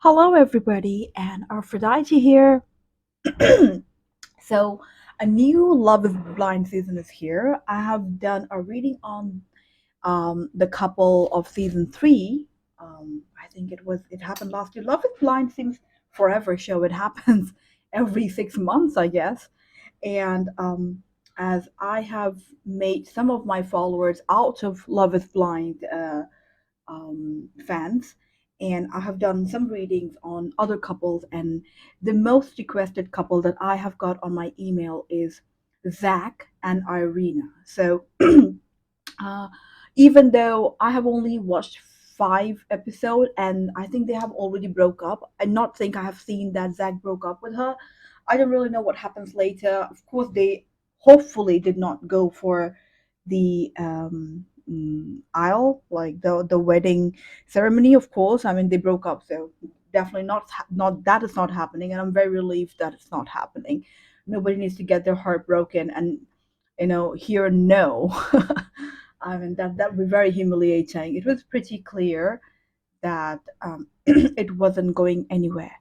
Hello, everybody, and Aphrodite here. So, a new Love is Blind season is here. I have done a reading on the couple of season three. I think it happened last year. Love is Blind seems forever show. It happens every 6 months, I guess. And as I have made some of my followers out of Love is Blind fans, and I have done some readings on other couples. And the most requested couple that I have got on my email is Zack and Irina. So, uh, even though I have only watched 5 episodes and I think they have already broke up, I not think I have seen that Zack broke up with her. I don't really know what happens later. Of course, they hopefully did not go for the aisle, like the wedding ceremony. Of course, I mean they broke up, so definitely not that is not happening, and I'm very relieved that it's not happening. Nobody needs to get their heart broken and hear no. I mean that would be very humiliating. It was pretty clear that it wasn't going anywhere.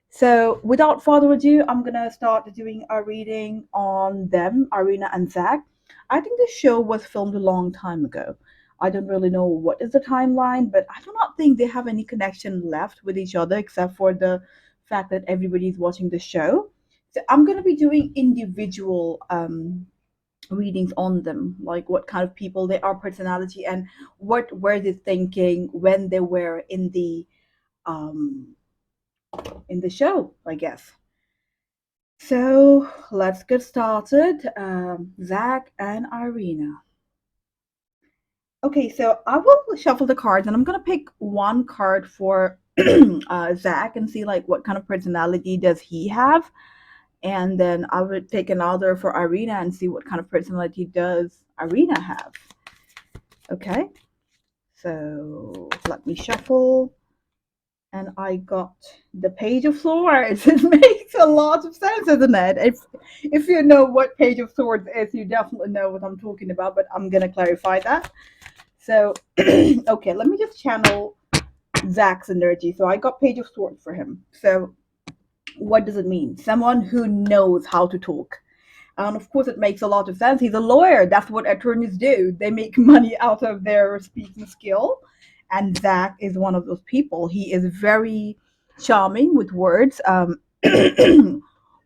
So, without further ado, I'm gonna start doing a reading on them, Irina and Zach. I think the show was filmed a long time ago. I don't really know what is the timeline, but I do not think they have any connection left with each other except for the fact that everybody's watching the show. So, I'm gonna be doing individual readings on them, like what kind of people they are, personality, and what were they thinking when they were um, in the show, I guess. So let's get started. Zach and Irina. Okay, so I will shuffle the cards, and I'm gonna pick one card for Zach and see like what kind of personality does he have, and then I would pick another for Irina and see what kind of personality does Irina have. Okay, so let me shuffle. And I got the Page of Swords. It makes a lot of sense, doesn't it? If you know what Page of Swords is, you definitely know what I'm talking about. But I'm gonna clarify that. So, okay, let me just channel Zach's energy. So I got Page of Swords for him. So what does it mean? Someone who knows how to talk. And of course, it makes a lot of sense. He's a lawyer. That's what attorneys do. They make money out of their speaking skill. And Zach is one of those people. He is very charming with words.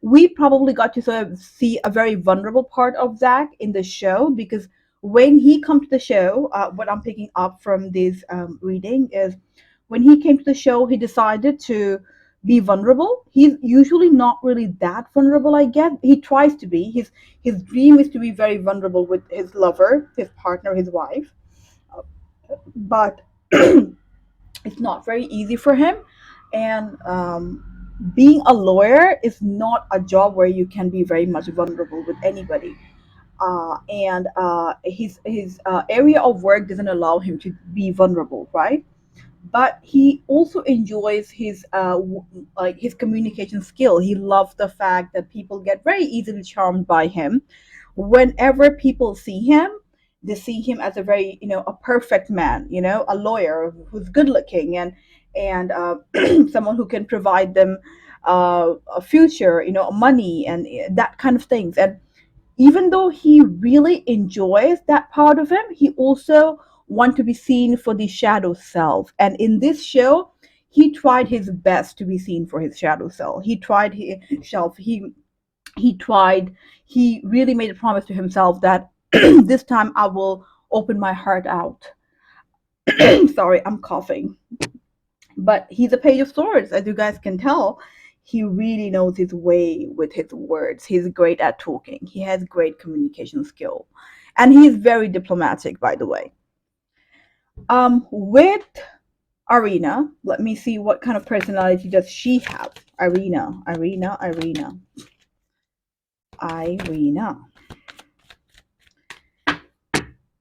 We probably got to sort of see a very vulnerable part of Zach in the show because when he comes to the show, what I'm picking up from this reading is when he came to the show, he decided to be vulnerable. He's usually not really that vulnerable, I guess. He tries to be. His dream is to be very vulnerable with his lover, his partner, his wife. But it's not very easy for him. And being a lawyer is not a job where you can be very much vulnerable with anybody. And his area of work doesn't allow him to be vulnerable, right? But he also enjoys like his communication skill. He loves the fact that people get very easily charmed by him. Whenever people see him, they see him as a very a perfect man, a lawyer who's good looking and someone who can provide them a future, money and that kind of things. And even though he really enjoys that part of him, he also wants to be seen for the shadow self. And in this show, he tried his best to be seen for his shadow self. He tried himself. He tried. He really made a promise to himself that this time I will open my heart out. Sorry, I'm coughing. But he's a Page of Swords, as you guys can tell. He really knows his way with his words. He's great at talking. He has great communication skill, and he's very diplomatic, by the way. With Irina, let me see what kind of personality does she have. Irina.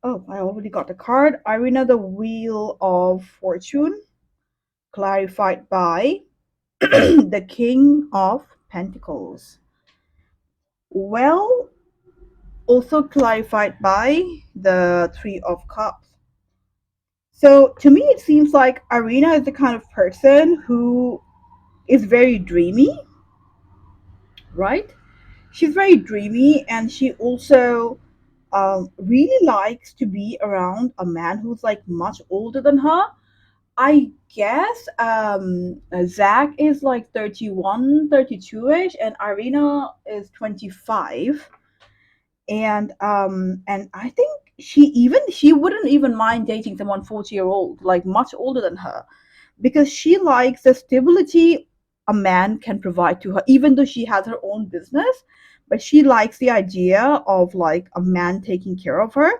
Oh, I already got the card. Irina, the Wheel of Fortune, clarified by the King of Pentacles. Well, also clarified by the Three of Cups. So to me, it seems like Irina is the kind of person who is very dreamy, right? She's very dreamy, and she also really likes to be around a man who's like much older than her. I guess Zack is like 31, 32ish, and Irina is 25. And I think she wouldn't even mind dating someone 40-year old, like much older than her, because she likes the stability a man can provide to her, even though she has her own business. But she likes the idea of like a man taking care of her,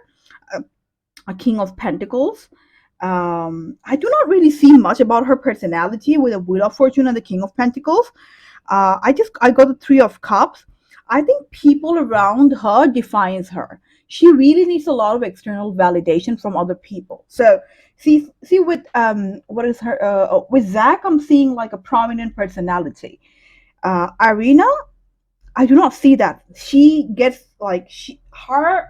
a, a king of pentacles. I do not really see much about her personality with a wheel of fortune and the king of pentacles. I got the three of cups. I think people around her defines her. She really needs a lot of external validation from other people. So see with what is her with Zach, I'm seeing like a prominent personality. Irina, I do not see that. She gets like she her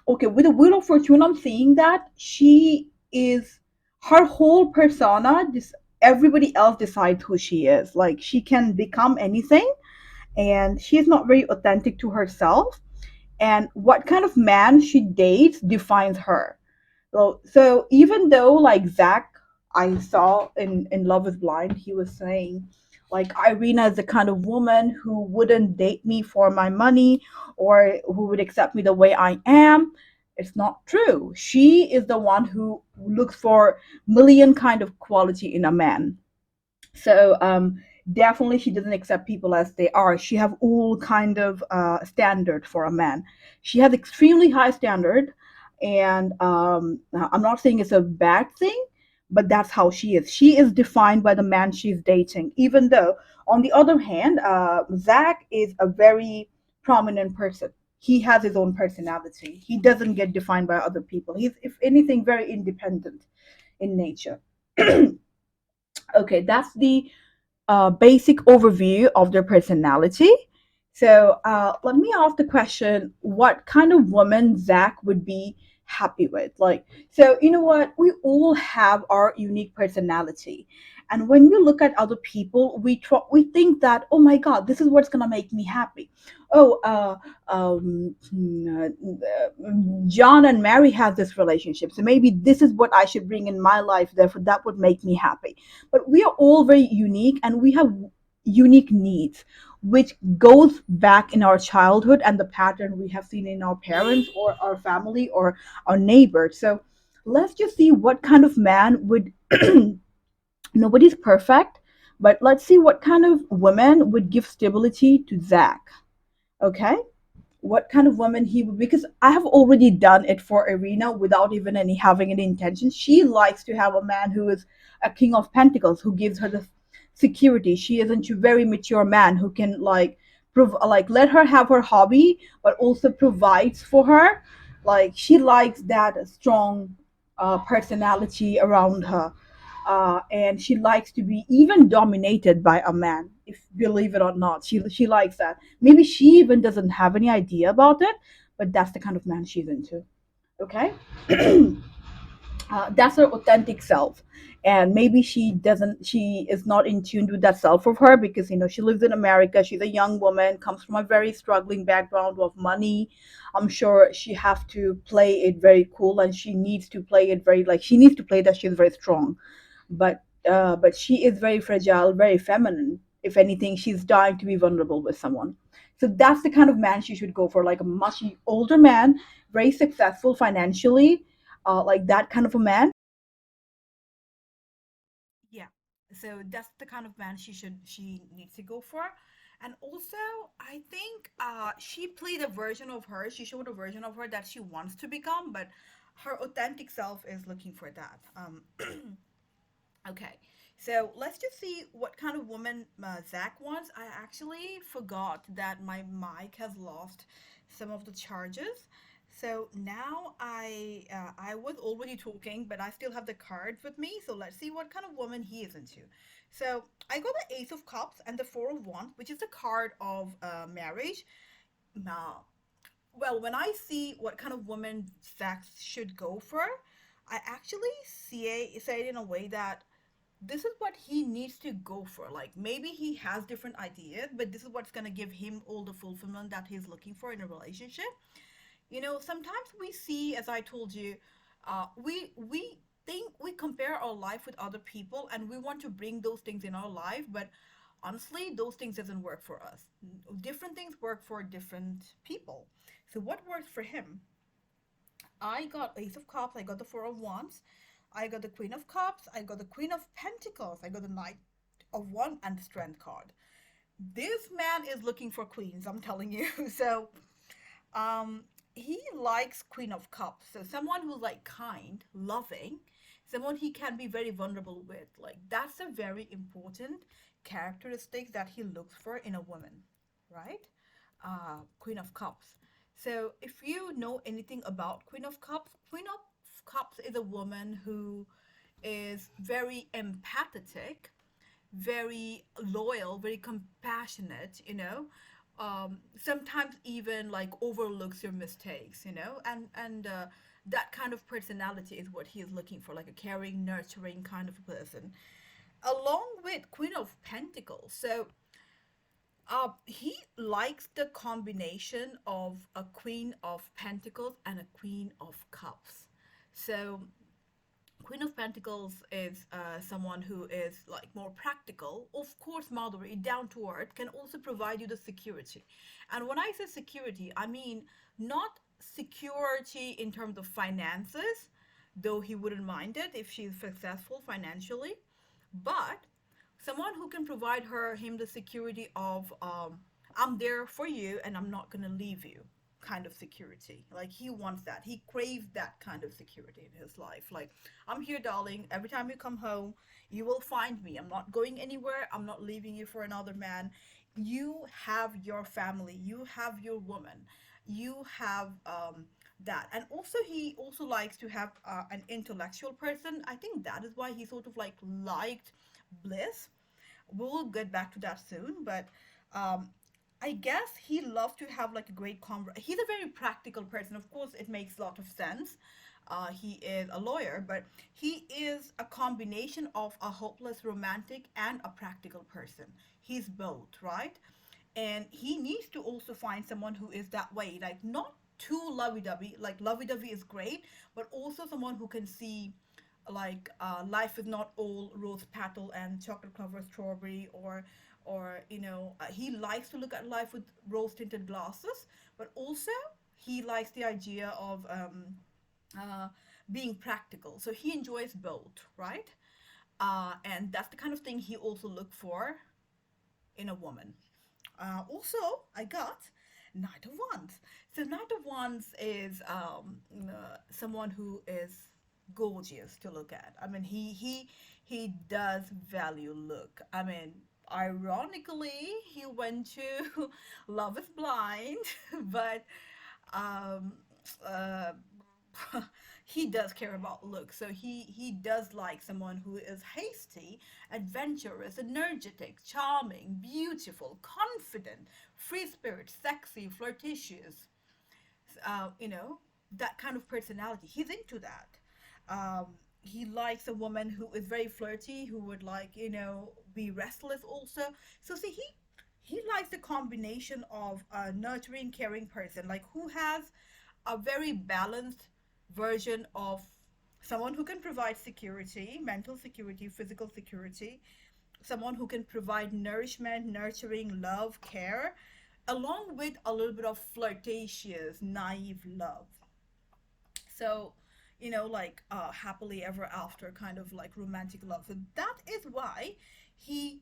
okay with the wheel of fortune. I'm seeing that she is her whole persona. This everybody else decides who she is. Like she can become anything, and she's not very authentic to herself. And what kind of man she dates defines her. So even though like Zach, I saw in Love Is Blind, he was saying like Irina is the kind of woman who wouldn't date me for my money or who would accept me the way I am. It's not true. She is the one who looks for million kind of quality in a man. So definitely she doesn't accept people as they are. She have all kind of standard for a man. She has extremely high standard, and I'm not saying it's a bad thing, but that's how she is. She is defined by the man she's dating. Even though, on the other hand, Zach is a very prominent person. He has his own personality. He doesn't get defined by other people. He's, if anything, very independent in nature. Okay, that's the basic overview of their personality. So let me ask the question: what kind of woman Zach would be happy with? Like, so you know what? We all have our unique personality, and when we look at other people, we think that, oh my God, this is what's gonna make me happy. Oh, John and Mary have this relationship, so maybe this is what I should bring in my life. Therefore, that would make me happy. But we are all very unique, and we have unique needs, which goes back in our childhood and the pattern we have seen in our parents or our family or our neighbors. So let's just see what kind of man would nobody's perfect, but let's see what kind of woman would give stability to Zach. Okay, what kind of woman he would, because I have already done it for Irina without even any having any intention. She likes to have a man who is a king of pentacles, who gives her the security. She isn't a very mature man who can like like let her have her hobby but also provides for her. Like she likes that strong personality around her, and she likes to be even dominated by a man, if believe it or not. She likes that. Maybe she even doesn't have any idea about it, but that's the kind of man she's into. Okay. That's her authentic self, and maybe she is not in tune with that self of her, because she lives in America. She's a young woman, comes from a very struggling background of money. I'm sure she have to play it very cool, and she needs to play it very, like, she needs to play that she's very strong. But she is very fragile, very feminine. If anything, she's dying to be vulnerable with someone. So that's the kind of man she should go for, like a much older man, very successful financially, like that kind of a man. Yeah. So that's the kind of man she needs to go for. And also, I think she played a version of her. She showed a version of her that she wants to become, but her authentic self is looking for that. Okay, so let's just see what kind of woman Zach wants. I actually forgot that my mic has lost some of the charges. So now I was already talking, but I still have the cards with me. So let's see what kind of woman he is into. So I got the Ace of Cups and the Four of Wands, which is the card of marriage. Now, well, when I see what kind of woman Zach should go for, I actually say it in a way that this is what he needs to go for. Like maybe he has different ideas, but this is what's going to give him all the fulfillment that he's looking for in a relationship. Sometimes we see, as I told you, we think we compare our life with other people, and we want to bring those things in our life, but honestly, those things doesn't work for us. Different things work for different people. So what works for him? I got Ace of Cups, I got the Four of Wands, I got the Queen of Cups, I got the Queen of Pentacles, I got the Knight of Wands, and the Strength card. This man is looking for queens, I'm telling you. So, um, he likes Queen of Cups. So someone who's like kind, loving, someone he can be very vulnerable with. Like that's a very important characteristic that he looks for in a woman, right? Queen of Cups. So if you know anything about Queen of Cups is a woman who is very empathetic, very loyal, very compassionate, sometimes even like overlooks your mistakes, and that kind of personality is what he is looking for, like a caring, nurturing kind of person, along with Queen of Pentacles. So he likes the combination of a Queen of Pentacles and a Queen of Cups. So Queen of Pentacles is someone who is like more practical. Of course, motherly, down to earth, can also provide you the security. And when I say security, I mean not security in terms of finances, though he wouldn't mind it if she's successful financially, but someone who can provide him the security of I'm there for you and I'm not going to leave you kind of security. Like he wants that, he craves that kind of security in his life. Like, I'm here, darling, every time you come home you will find me, I'm not going anywhere, I'm not leaving you for another man. You have your family, you have your woman, you have that. And also he also likes to have an intellectual person. I think that is why he sort of like liked Bliss. We'll get back to that soon, but um, I guess he loves to have like a great conversation. He's a very practical person. Of course, it makes a lot of sense. He is a lawyer, but he is a combination of a hopeless romantic and a practical person. He's both, right? And he needs to also find someone who is that way, like not too lovey-dovey. Like lovey-dovey is great, but also someone who can see like life is not all rose petal and chocolate covered strawberry, or he likes to look at life with rose tinted glasses, but also he likes the idea of uh, being practical, so he enjoys both, right? And that's the kind of thing he also look for in a woman. Also, I got Knight of Wands. So Knight of Wands is someone who is gorgeous to look at. I mean, he does value look. I mean, ironically, he went to Love Is Blind, but um, uh, he does care about looks. So he does like someone who is hasty, adventurous, energetic, charming, beautiful, confident, free spirit, sexy, flirtatious. You know, that kind of personality. He's into that. He likes a woman who is very flirty, who would like, be restless also. So see, he likes the combination of a nurturing, caring person, like who has a very balanced version of someone who can provide security, mental security, physical security, someone who can provide nourishment, nurturing, love, care, along with a little bit of flirtatious, naive love. So, like happily ever after kind of like romantic love. So that is why he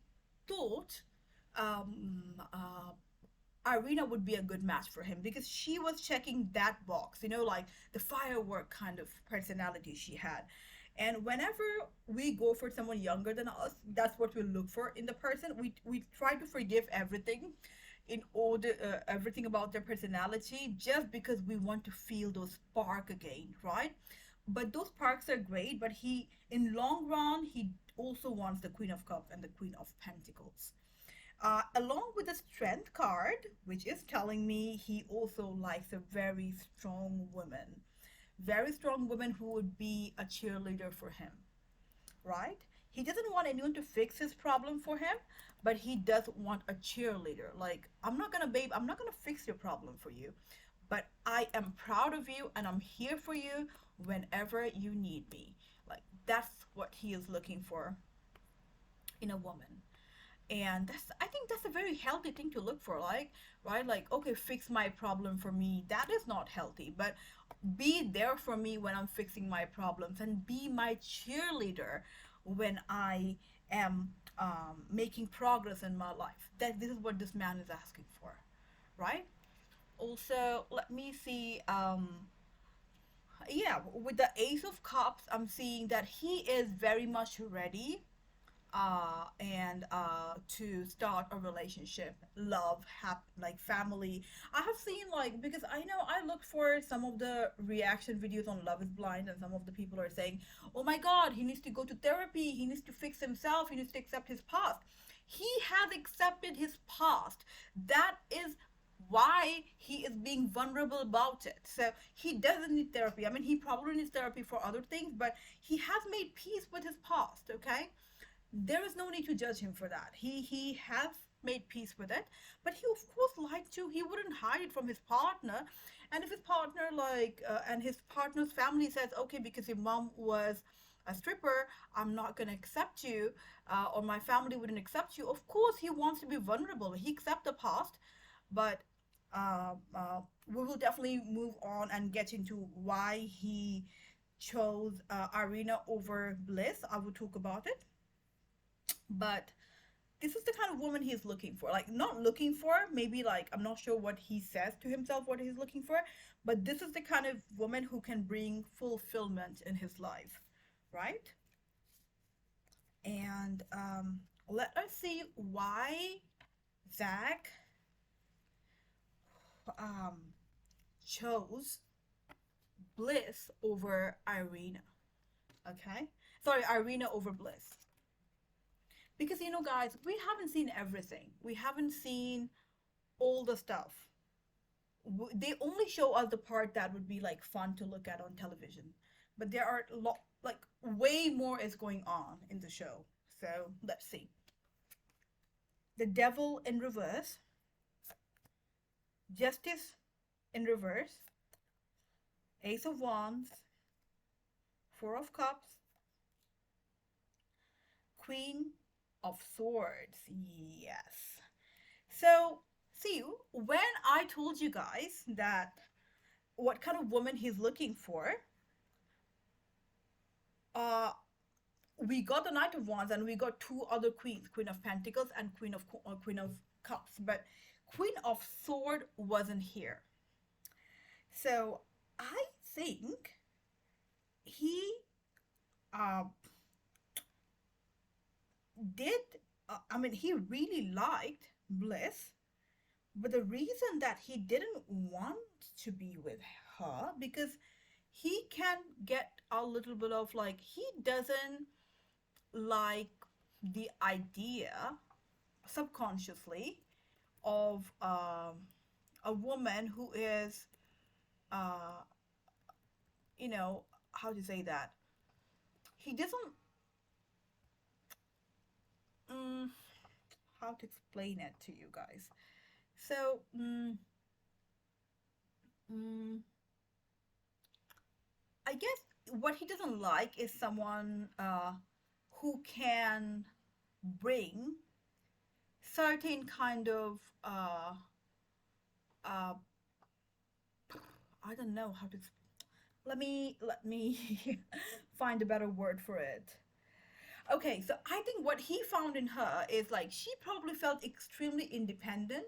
thought Irina would be a good match for him, because she was checking that box, like the firework kind of personality she had. And whenever we go for someone younger than us, that's what we look for in the person. We try to forgive everything in order everything about their personality, just because we want to feel those spark again, right? But those sparks are great, but he, in long run, he also wants the Queen of Cups and the Queen of Pentacles. Along with the strength card, which is telling me he also likes a very strong woman. Very strong woman who would be a cheerleader for him, right? he doesn't want anyone to fix his problem for him, but he does want a cheerleader. Like, I'm not gonna, babe, I'm not gonna fix your problem for you, but I am proud of you and I'm here for you whenever you need me. Like, that's what he is looking for in a woman. And that's, I think that's a very healthy thing to look for, like, right, like, okay, fix my problem for me. That is not healthy, but be there for me when I'm fixing my problems, and be my cheerleader when I am making progress in my life. That this is what this man is asking for, right? Also, let me see, yeah, with the Ace of Cups, I'm seeing that he is very much ready and to start a relationship, love, like family. I have seen, like, because I know I looked for some of the reaction videos on Love is Blind, and some of the people are saying, oh my god, he needs to go to therapy, he needs to fix himself, he needs to accept his past. He has accepted his past. That is why he is being vulnerable about it. So he doesn't need therapy. I mean, he probably needs therapy for other things, but he has made peace with his past, okay? There is no need to judge him for that. He has made peace with it, but he of course liked to. He wouldn't hide it from his partner, and if his partner, like, and his partner's family says, okay, because your mom was a stripper, I'm not gonna accept you, or my family wouldn't accept you. Of course, he wants to be vulnerable. He accepts the past, but we will definitely move on and get into why he chose Irina over Bliss. I will talk about it, but this is the kind of woman he's looking for. Like, not looking for, maybe, like, I'm not sure what he says to himself, what he's looking for, but this is the kind of woman who can bring fulfillment in his life, right? And let us see why Zack um, chose Bliss over Irina. Okay? Sorry, Irina over Bliss. Because, guys, we haven't seen everything. We haven't seen all the stuff. They only show us the part that would be like fun to look at on television, but there are like way more is going on in the show. So let's see. The Devil in reverse, Justice in reverse, Ace of Wands, Four of Cups, Queen of Swords. Yes. So, see, when I told you guys that what kind of woman he's looking for, uh, we got the Knight of Wands, and we got two other queens, Queen of Pentacles and Queen of Cups, but Queen of Sword wasn't here. So I think he uh, did. I mean, he really liked Bliss, but the reason that he didn't want to be with her, because he can get a little bit of, like, he doesn't like the idea subconsciously of a woman who is, uh, how to say that? He doesn't, um, how to explain it to you guys. So, mm, I guess what he doesn't like is someone who can bring certain kind of uh, I don't know how to. Let me find a better word for it. Okay, so I think what he found in her is, like, she probably felt extremely independent.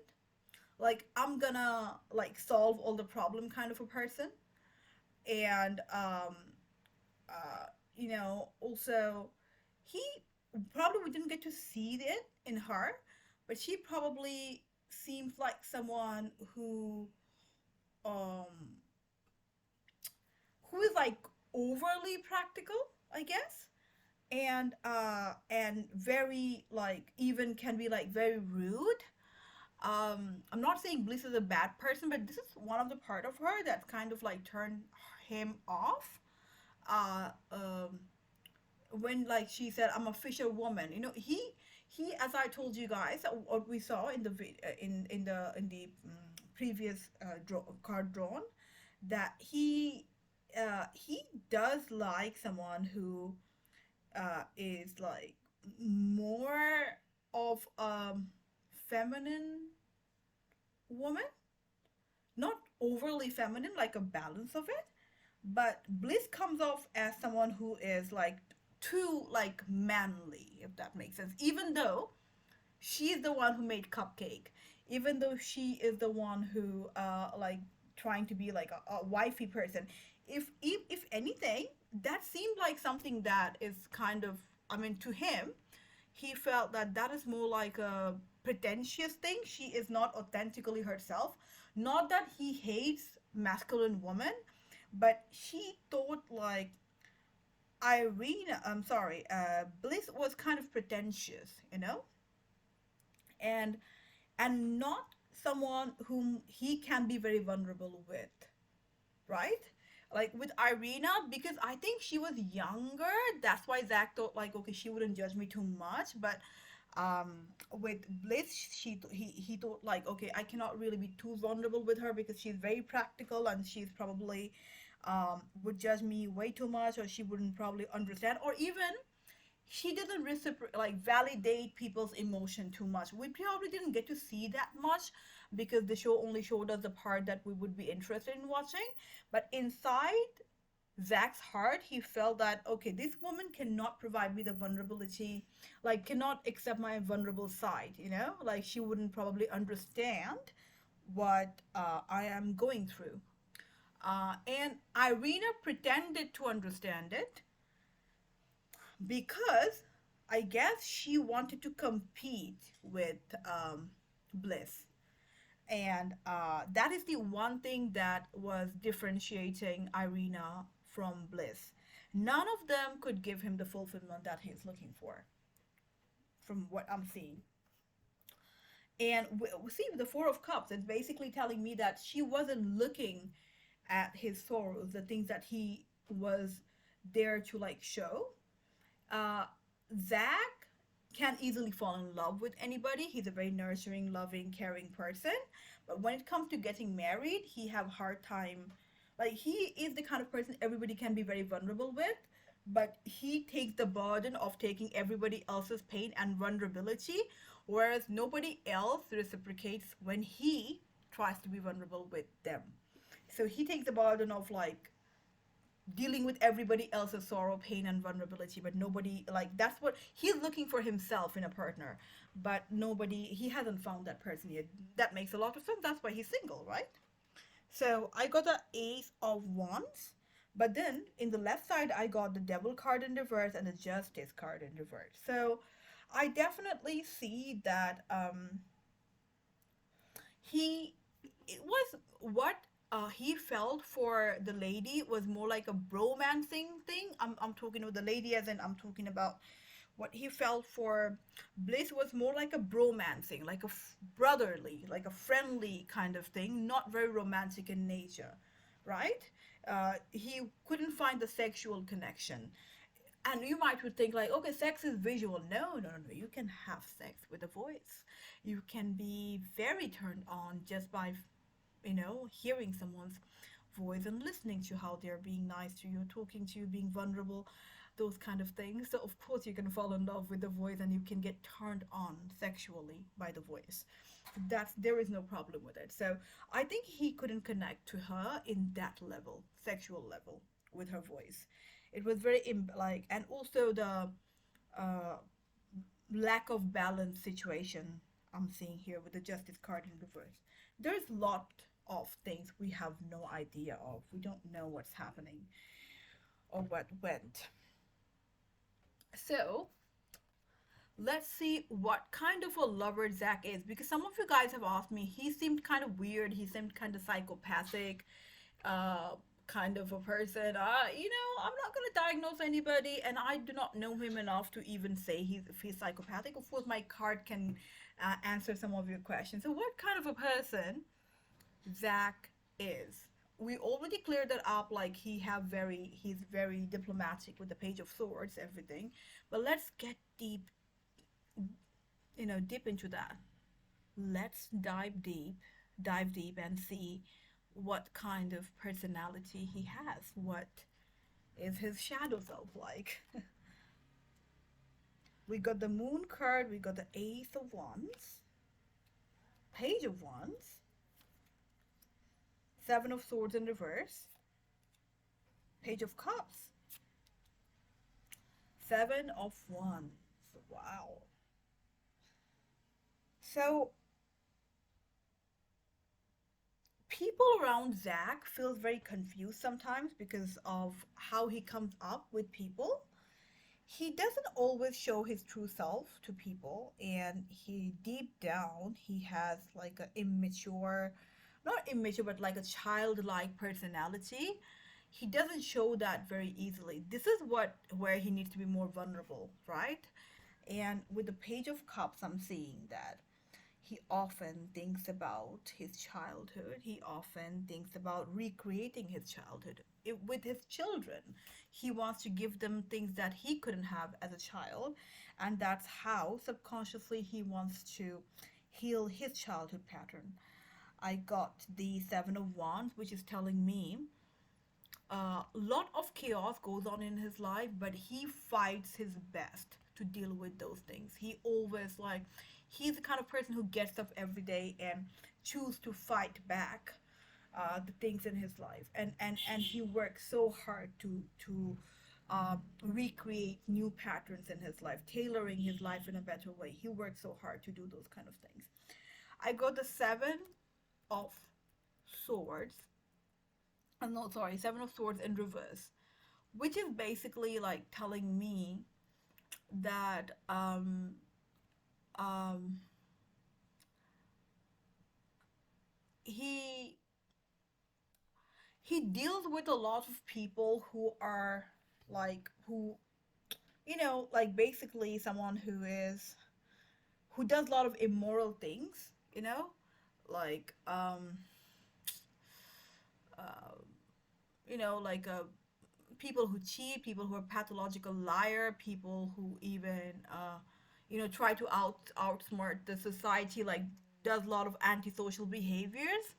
Like, I'm gonna, like, solve all the problem kind of a person. And uh, also, he probably didn't get to see it in her, but she probably seems like someone um who is, like, overly practical, I guess, and very, like, even can be, like, very rude. I'm not saying Bliss is a bad person, but this is one of the part of her that kind of, like, turned him off. Uh, um, when like she said, I'm a fisherwoman, you know, he, as I told you guys, what we saw in the previous card drawn, that he does like someone who is like more of feminine woman, not overly feminine, like a balance of it. But Bliss comes off as someone who is like too like manly, if that makes sense. Even though she's the one who made Cupcake, even though she is the one who like trying to be like a wifey person. If anything, that seemed like something that is kind of, I mean, to him, he felt that that is more like a pretentious thing. She is not authentically herself. Not that he hates masculine women, but he thought like Irina, I'm sorry, Bliss was kind of pretentious, you know, and not someone whom he can be very vulnerable with, right? Like with Irina, because I think she was younger. That's why Zach thought like, okay, she wouldn't judge me too much. But with Bliss, he thought like, okay, I cannot really be too vulnerable with her because she's very practical and she's probably would judge me way too much, or she wouldn't probably understand, or even she didn't like validate people's emotion too much. We probably didn't get to see that much because the show only showed us the part that we would be interested in watching. But inside Zach's heart, he felt that okay, this woman cannot provide me the vulnerability, like cannot accept my vulnerable side. You know, like she wouldn't probably understand what I am going through. And Irina pretended to understand it because I guess she wanted to compete with Bliss. And that is the one thing that was differentiating Irina from Bliss. None of them could give him the fulfillment that he's looking for, from what I'm seeing. And we see the Four of Cups, it's basically telling me that she wasn't looking at his sorrows, the things that he was there to like show. uh, Zach can easily fall in love with anybody. He's a very nurturing, loving, caring person. But when it comes to getting married, he have hard time. Like he is the kind of person everybody can be very vulnerable with, but he takes the burden of taking everybody else's pain and vulnerability, whereas nobody else reciprocates when he tries to be vulnerable with them. So he takes the burden of like dealing with everybody else's sorrow, pain, and vulnerability, but nobody, like that's what he's looking for himself in a partner, but nobody, he hasn't found that person yet. That makes a lot of sense. That's why he's single, right? So I got the Ace of Wands, but then in the left side I got the Devil card in reverse and the Justice card in reverse. So I definitely see that he, it was what he felt for the lady was more like a bromancing thing. I'm talking about the lady as in I'm talking about what he felt for Bliss was more like a bromancing, like a brotherly, like a friendly kind of thing, not very romantic in nature, right? He couldn't find the sexual connection. And you might would think like, okay, sex is visual. No, no, no, no. You can have sex with a voice. You can be very turned on just by, you know, hearing someone's voice and listening to how they're being nice to you, talking to you, being vulnerable, those kind of things. So of course you can fall in love with the voice and you can get turned on sexually by the voice. That's, there is no problem with it. So I think he couldn't connect to her in that level, sexual level, with her voice. It was very like, and also the uh, lack of balance situation I'm seeing here with the Justice card in reverse. There's a lot of things we have no idea of. We don't know what's happening or what went. So let's see what kind of a lover Zach is, because some of you guys have asked me. He seemed kind of weird. He seemed kind of psychopathic, uh, kind of a person. You know, I'm not going to diagnose anybody, and I do not know him enough to even say if he's psychopathic. Of course, my card can answer some of your questions. So, what kind of a person Zach is? we already cleared that up, like he's very diplomatic with the Page of Swords, everything. But let's get deep, deep into that. Let's dive deep and see what kind of personality he has. What is his shadow self like? We got the Moon card, we got the Ace of Wands, Page of Wands, Seven of Swords in reverse, Page of Cups, Seven of Wands. Wow. So people around Zack feels very confused sometimes because of how he comes up with people. He doesn't always show his true self to people, and he deep down he has like a immature, not immature, but like a childlike personality. He doesn't show that very easily. This is what where he needs to be more vulnerable, right? And with the Page of Cups, I'm seeing that he often thinks about his childhood. He often thinks about recreating his childhood with his children. He wants to give them things that he couldn't have as a child, and that's how subconsciously he wants to heal his childhood pattern. I got the Seven of Wands, which is telling me a lot of chaos goes on in his life, but he fights his best to deal with those things. He always like he's the kind of person who gets up every day and choose to fight back the things in his life, and he works so hard to recreate new patterns in his life, tailoring his life in a better way. He works so hard to do those kind of things. I got the Seven of Swords. No, sorry, Seven of Swords in reverse, which is basically like telling me that um, he he deals with a lot of people who are like who like basically someone who does a lot of immoral things, like uh, like people who cheat, people who are pathological liar, people who even try to outsmart the society, like does a lot of antisocial behaviors,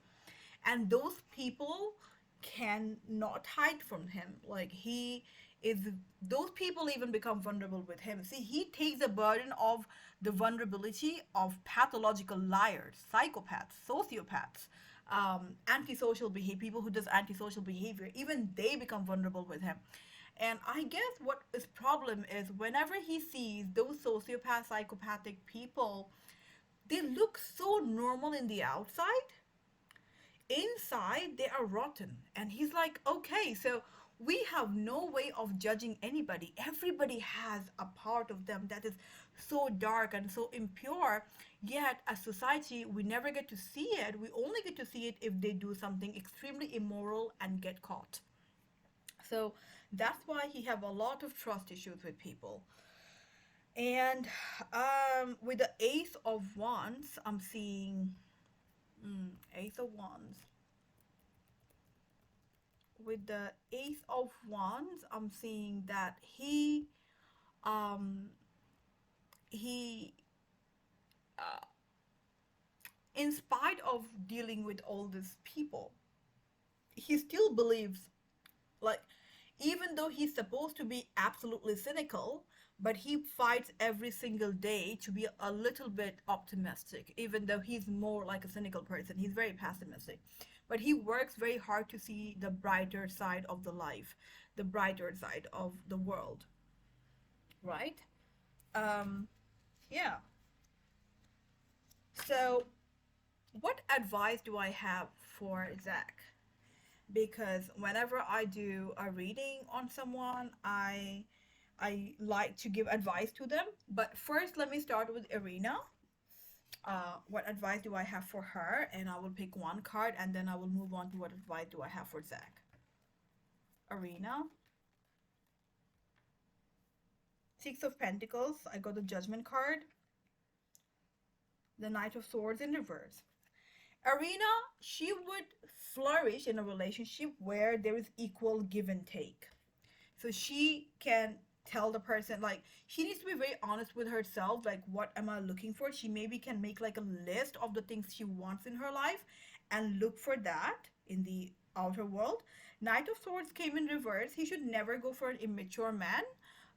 and those people cannot hide from him. Like he is, those people even become vulnerable with him. See, he takes the burden of the vulnerability of pathological liars, psychopaths, sociopaths, antisocial behavior, people who does antisocial behavior, even they become vulnerable with him. And I guess what his problem is, whenever he sees those sociopath, psychopathic people, they look so normal in the outside, inside they are rotten. And he's like, okay, so we have no way of judging anybody. Everybody has a part of them that is so dark and so impure, yet as society we never get to see it. We only get to see it if they do something extremely immoral and get caught. So that's why he have a lot of trust issues with people. And with the Ace of Wands, I'm seeing Ace of Wands. With the Ace of Wands, I'm seeing that um he in spite of dealing with all these people, he still believes, like, even though he's supposed to be absolutely cynical, but he fights every single day to be a little bit optimistic, even though he's more like a cynical person. He's very pessimistic, but he works very hard to see the brighter side of the life, the brighter side of the world, right? um yeah. So what advice do I have for Zach? Because whenever I do a reading on someone, I like to give advice to them. But first, let me start with Irina. What advice do I have for her? And I will pick one card, and then I will move on to what advice do I have for Zach. Irina, Six of Pentacles. I got the Judgment card, the Knight of Swords in reverse. Arena, she would flourish in a relationship where there is equal give and take. So she can tell the person, like, she needs to be very honest with herself, like, what am I looking for? She maybe can make like a list of the things she wants in her life and look for that in the outer world. Knight of Swords came in reverse. He should never go for an immature man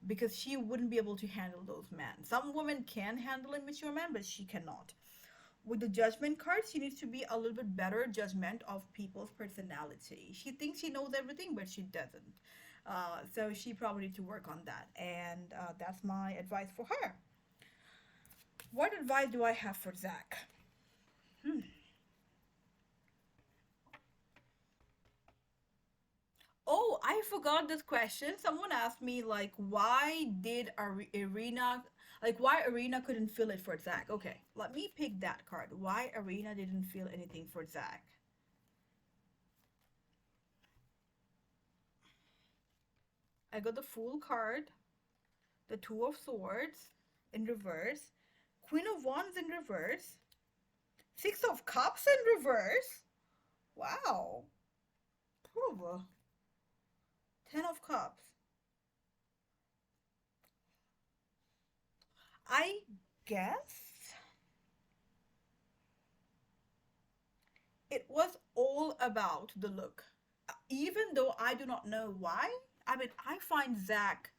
because she wouldn't be able to handle those men. Some women can handle immature men, but she cannot. With the judgment card, she needs to be a little bit better judgment of people's personality. She thinks she knows everything, but she doesn't. So she probably needs to work on that. And that's my advice for her. What advice do I have for Zach? Hmm. Oh, I forgot this question. Someone asked me like, why did Irina, like, why Irina couldn't fill it for Zach? Okay, let me pick that card. Why Irina didn't feel anything for Zach? I got the Fool card, the Two of Swords in reverse, Queen of Wands in reverse, Six of Cups in reverse. Wow. Ooh, Ten of Cups. I guess it was all about the look. Even though I do not know why, I mean, I find Zach,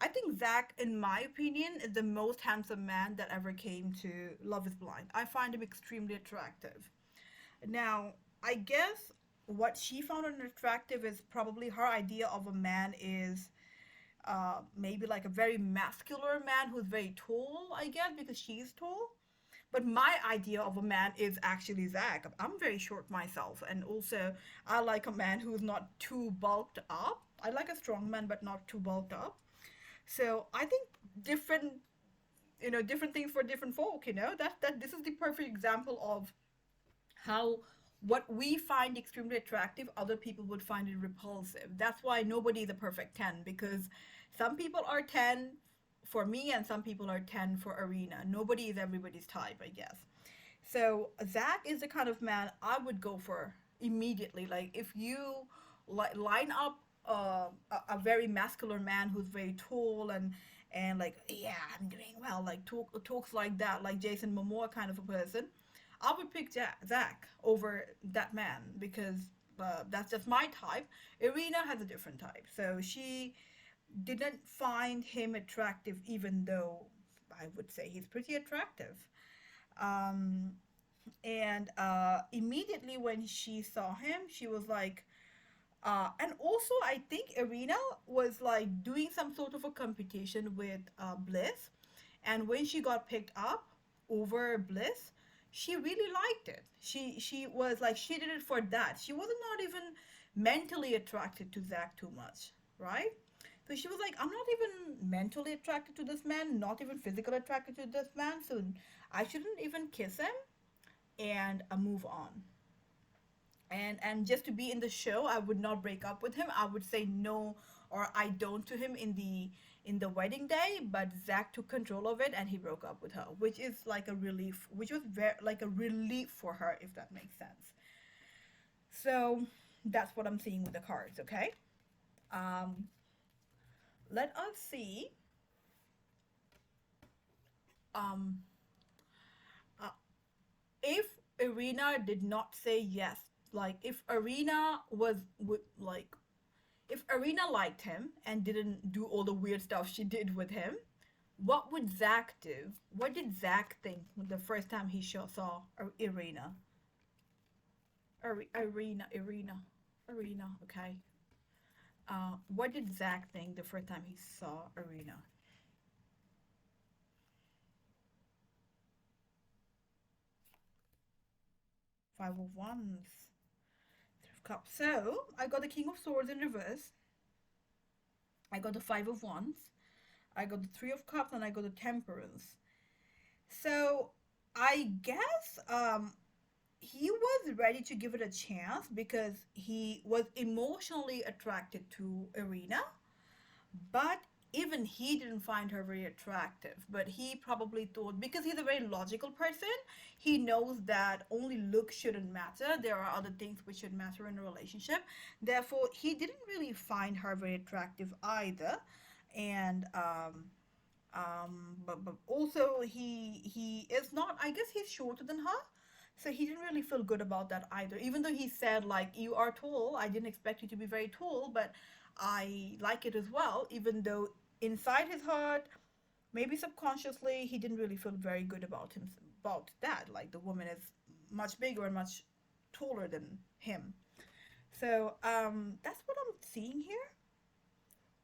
I think Zach, in my opinion, is the most handsome man that ever came to Love is Blind. I find him extremely attractive. Now, I guess what she found attractive is probably her idea of a man is maybe like a very muscular man who's very tall, I guess, because she's tall. But my idea of a man is actually Zach. I'm very short myself, and also I like a man who's not too bulked up. I like a strong man, but not too bulked up. So I think different, different things for different folk. That this is the perfect example of how what we find extremely attractive, other people would find it repulsive. That's why nobody is a perfect 10, because some people are 10 for me and some people are 10 for Arena. Nobody is everybody's type, I guess. So Zach is the kind of man I would go for immediately. Like if you line up a very muscular man who's very tall and like, yeah, I'm doing well, like talks like that, like Jason Momoa kind of a person, I would pick Zach over that man because that's just my type. Irina has a different type, so she didn't find him attractive, even though I would say he's pretty attractive. Um, and immediately when she saw him, she was like, and also I think Irina was like doing some sort of a competition with Bliss, and when she got picked up over Bliss, she really liked it. She was like she did it for that. She wasn't not even mentally attracted to Zach too much, right? So she was like, I'm not even mentally attracted to this man, not even physically attracted to this man, so I shouldn't even kiss him and move on. And just to be in the show, I would not break up with him. I would say no or I don't to him in the wedding day, but Zach took control of it and he broke up with her, which is like a relief, which was very like a relief for her, if that makes sense. So that's what I'm seeing with the cards. Okay. Um, let us see. Um, uh, if Irina did not say yes, like if Irina was like if Irina liked him and didn't do all the weird stuff she did with him, what would Zack do? What did Zack think the first time he saw Irina? Irina. Okay. What did Zack think the first time he saw Irina? Five of Wands, Three of Cups. So I got the King of Swords in reverse. I got the Five of Wands. I got the Three of Cups, and I got the Temperance. So I guess he was ready to give it a chance because he was emotionally attracted to Irina, but even he didn't find her very attractive, but he probably thought, because he's a very logical person, he knows that only looks shouldn't matter. There are other things which should matter in a relationship. Therefore, he didn't really find her very attractive either. And but also he is not. I guess he's shorter than her, so he didn't really feel good about that either. Even though he said like, "You are tall. I didn't expect you to be very tall, but I like it as well." Even though inside his heart, maybe subconsciously, he didn't really feel very good about him about that. Like the woman is much bigger and much taller than him. So that's what I'm seeing here.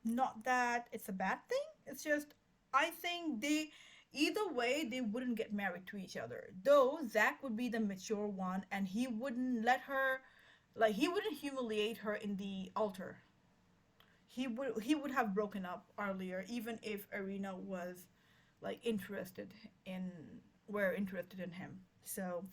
Not that it's a bad thing. It's just I think they either way they wouldn't get married to each other. Though Zack would be the mature one and he wouldn't let her, like he wouldn't humiliate her in the altar. He would have broken up earlier even if Irina was like interested in were interested in him. So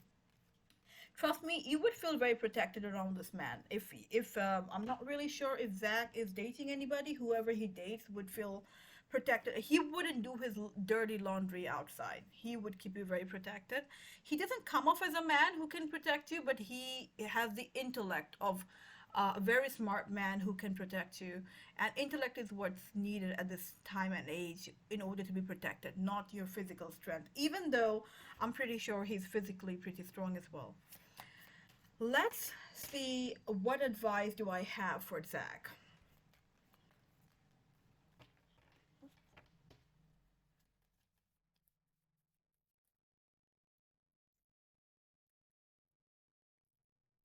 trust me, you would feel very protected around this man. If I'm not really sure if Zach is dating anybody, whoever he dates would feel protected. He wouldn't do his dirty laundry outside. He would keep you very protected. He doesn't come off as a man who can protect you, but he has the intellect of a very smart man who can protect you. And intellect is what's needed at this time and age in order to be protected, not your physical strength. Even though I'm pretty sure he's physically pretty strong as well. Let's see, what advice do I have for Zach?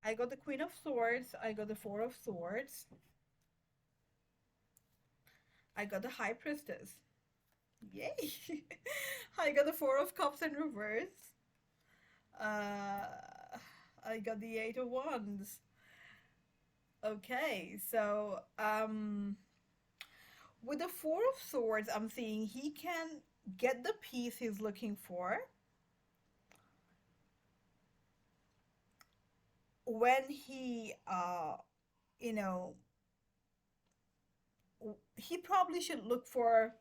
I got the Queen of Swords, I got the Four of Swords, I got the High Priestess. Yay! I got the Four of Cups in reverse. Uh, I got the Eight of Wands. Okay, so with the Four of Swords, I'm seeing he can get the piece he's looking for when he, you know, he probably should look for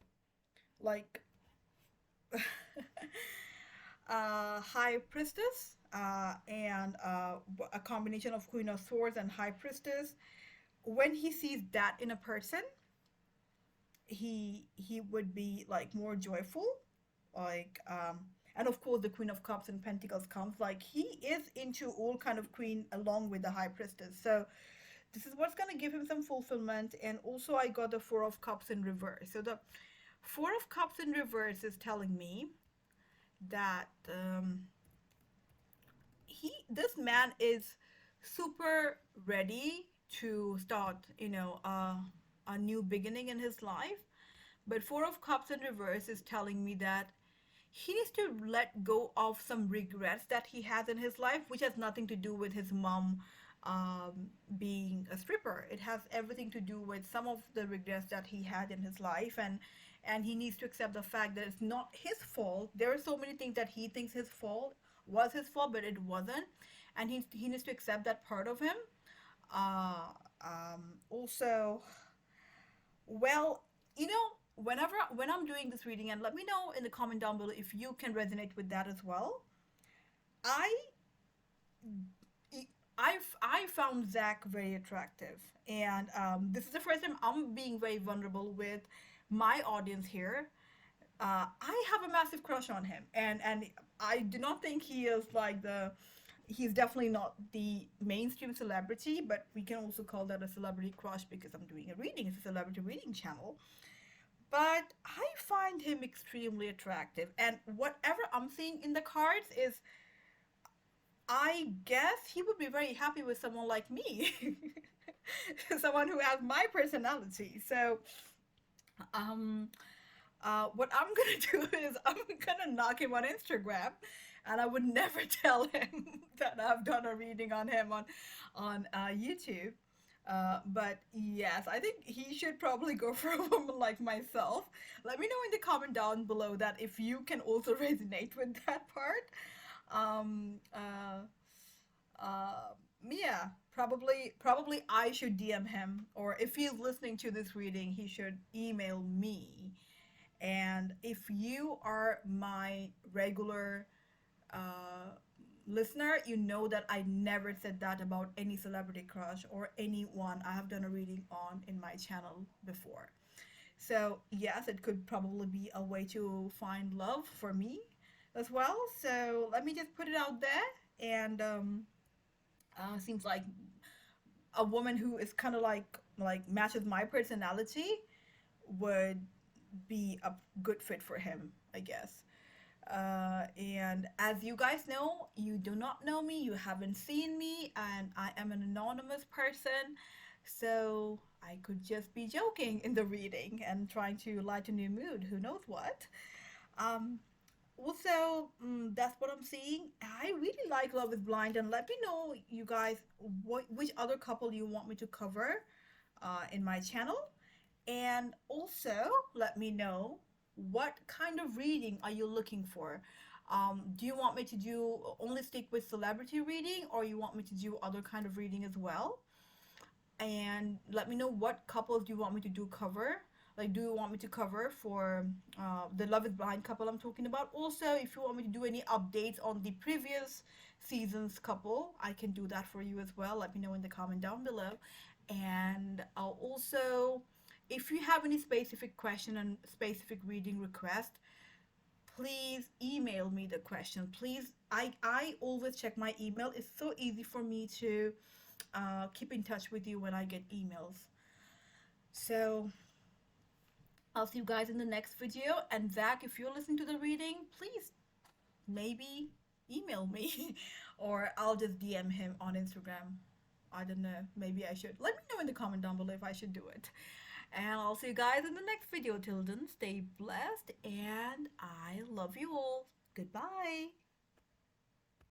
like High Priestess and a combination of Queen of Swords and High Priestess. When he sees that in a person, he would be like more joyful, like and of course the Queen of Cups and Pentacles comes, like he is into all kind of queen along with the High Priestess. So this is what's going to give him some fulfillment. And also I got the Four of Cups in reverse. So the Four of Cups in reverse is telling me that this man is super ready to start, a new beginning in his life. But Four of Cups in reverse is telling me that he needs to let go of some regrets that he has in his life, which has nothing to do with his mom being a stripper. It has everything to do with some of the regrets that he had in his life, and he needs to accept the fact that it's not his fault. There are so many things that he thinks his fault was his fault, but it wasn't, and he needs to accept that part of him. Uh, also, well, when I'm doing this reading, and let me know in the comment down below if you can resonate with that as well. I I found Zach very attractive, and this is the first time I'm being very vulnerable with my audience here. I have a massive crush on him, and I do not think he is like the. He's definitely not the mainstream celebrity, but we can also call that a celebrity crush because I'm doing a reading. It's a celebrity reading channel. But I find him extremely attractive, and whatever I'm seeing in the cards is, I guess he would be very happy with someone like me, someone who has my personality. So, um, what I'm gonna do is I'm gonna knock him on Instagram, and I would never tell him that I've done a reading on him on YouTube. But yes, I think he should probably go for a woman like myself. Let me know in the comment down below that if you can also resonate with that part. Um, uh, uh, yeah, Probably I should DM him, or if he's listening to this reading, he should email me. And if you are my regular uh, listener, you know that I never said that about any celebrity crush or anyone I have done a reading on in my channel before. So, yes, it could probably be a way to find love for me as well. So, let me just put it out there. And seems like a woman who is kind of like matches my personality would be a good fit for him, I guess. And as you guys know, you do not know me, you haven't seen me, and I am an anonymous person. So I could just be joking in the reading and trying to lighten your mood. Who knows what? Um, also, that's what I'm seeing. I really like Love is Blind, and let me know, you guys, which other couple you want me to cover in my channel. And also, let me know what kind of reading are you looking for. Do you want me to do only stick with celebrity reading, or you want me to do other kind of reading as well? And let me know what couples do you want me to do cover. Like, do you want me to cover for the Love is Blind couple I'm talking about? Also, if you want me to do any updates on the previous season's couple, I can do that for you as well. Let me know in the comment down below. And I'll also, if you have any specific question and specific reading request, please email me the question. Please, I always check my email. It's so easy for me to keep in touch with you when I get emails. So I'll see you guys in the next video. And Zach, if you're listening to the reading, please maybe email me or I'll just DM him on Instagram. I don't know. Maybe I should. Let me know in the comment down below if I should do it. And I'll see you guys in the next video. Till then, stay blessed and I love you all. Goodbye.